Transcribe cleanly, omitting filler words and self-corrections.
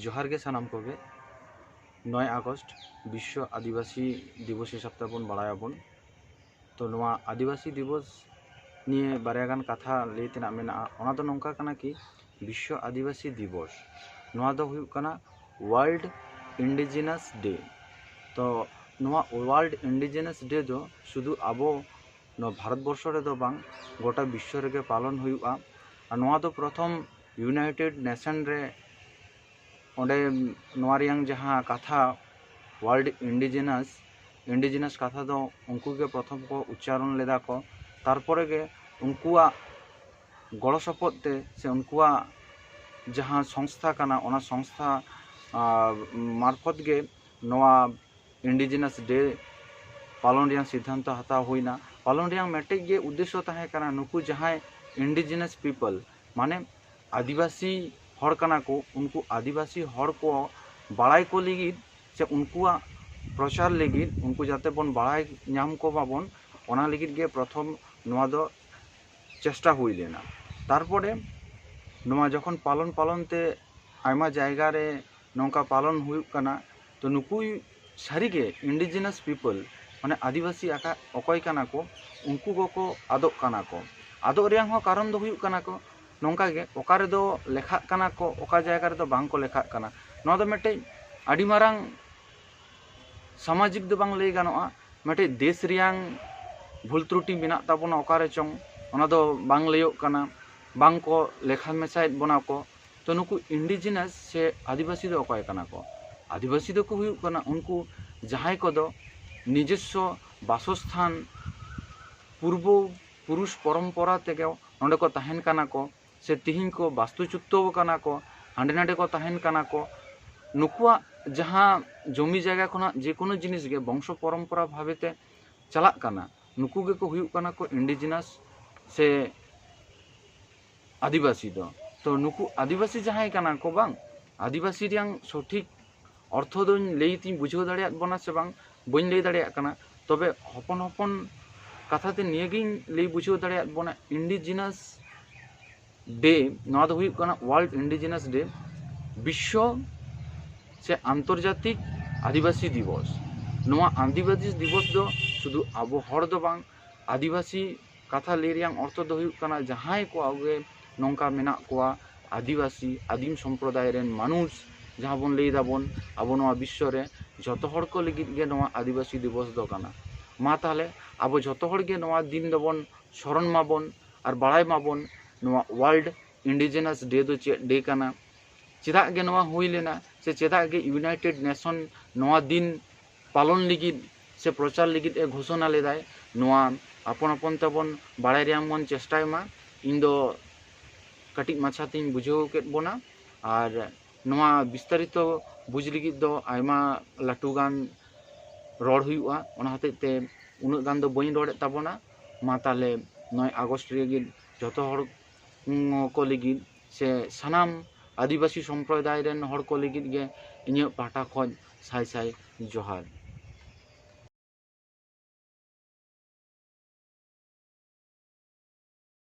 जोहार के सानाम को 9 अगस्त विश्व आदिवासी दिवस हिसाब से बन बड़ायाबन। तो नवा आदिवासी दिवस निये बारेगान कथा लेतेना मेना ओना तो नोंका कना कि विश्व आदिवासी दिवस नवा दो हुयुग कना वर्ल्ड इंडिजिनस डे। तो नवा वर्ल्ड इंडिजिनस डे दो शुधु आबो नो भारतवर्ष रे दो बांग गोटा विश्व रे पालन हुयुगा। और नवा दो प्रथम यूनाइटेड नेशन रे ओंडे नवा रियांग जहां कथा वर्ल्ड इंडिजिनस कथा दो उनको के प्रथम को उच्चारण लेदा को तारपरे के उनकुआ गड़ सपोते से उनकुआ जहां संस्था कना ओना संस्था मार्फत गे नवा इंडिजिनस डे पालन रियांग सिद्धांत हताव हुईना। पालन रियांग मेटे गे उद्देश्य ताहे कना नुकु जहां इंडिजिनस पीपल माने आदिवासी हर कना को उनको आदिवासी हर को बड़ाई को लगी से उनकुआ प्रचार लगी उनको जाते बन बड़ाई नाम को बाबन ओना लगी गे प्रथम नवा दो चेष्टा हुई लेना। तारपरे नवा जखन पालन पालन ते आयमा जायगा रे नौका पालन हुई कना तो नुकु सारी गे इंडिजिनस पीपल माने आदिवासी आका अकय कना को उनको को आदोक कना को आदोक रियांग हो कारण दो हुई कना को नौका गे ओकारे दो लेखा कना को ओका जायगा रे दो बांग को लेखा कना नवा दो मेटे आदि मारांग सामाजिक दो बांग लई गानोआ मेटे देश रियांग भूल त्रुटि मेना ताबोना ओकारे चोंग ओना दो बांग लईयोग कना बांग को लेखा मेसायद बना को। तो नुकु इंडिजिनस से आदिवासी दो अकय कना को आदिवासी दो को हुयुग कना उनको जहां को दो निजस्व बासस्थान पूर्व पुरुष परंपरा तेगे नोंडे को तहन कना को से तिहिं को वास्तुच्युत कना को हांडे नाडे को तहन कना को नुकुआ जहां जमी जगह खना जेकोनो जिनिस गे वंश परंपरा भावेते चला कना नुकु गे को हुयुग कना को इंडिजिनस से आदिवासी दो। तो नुकु आदिवासी जहां कना को बांग आदिवासी रियांग सठिक अर्थ दो लईती बुझाव दाड़ेयात बना से बांग बइन लई दाड़ेयात कना तबे हपन हपन कथाते नियगिन लई बुझाव दाड़ेयात बना इंडिजिनस डे नवा दो हुयुग कना वर्ल्ड इंडिजिनस डे विश्व से आंतर्जातिक आदिवासी दिवस। नवा आदिवासी दिवस दो शुधु आबो हर दो बांग आदिवासी कथा लई रियांग अर्थ दो हुयुग कना जहां को आगे नौका मेना कोआ आदिवासी आदिम सम्प्रदाय रेन मानुष जहां बन लई दाबन आबो नवा विश्व रे जतो हर को लगी गे नवा आदिवासी दिवस दो कना। मा ताले आबो जतो हर गे नवा दिन दबन स्मरण माबन और बड़ाई माबन नवा वर्ल्ड इंडिजिनस डे दो चे डे कना चेदा गे नवा हुई लेना से चेदा गे यूनाइटेड नेशन नवा दिन पालन लगी से प्रचार लगी ए घोषणा लेदाय नवा अपन अपन तबन बड़ाई रियांग मन चेष्टाय मा इन दो कटिक माछा तीन बुझाव केद बोना और नवा विस्तारित बुझ लगी दो आयमा लाटू गान रड़ हुयुआ ओना हतेते उनाग गान दो बइन रड़े ताबोना। मा ताले 9 अगस्त रे जतो हर को लगी से सनाम आदिवासी सम्प्रदाय रेन हर को लगी गे इᱧᱟᱹᱜ पाटा खन साय साय जोहार।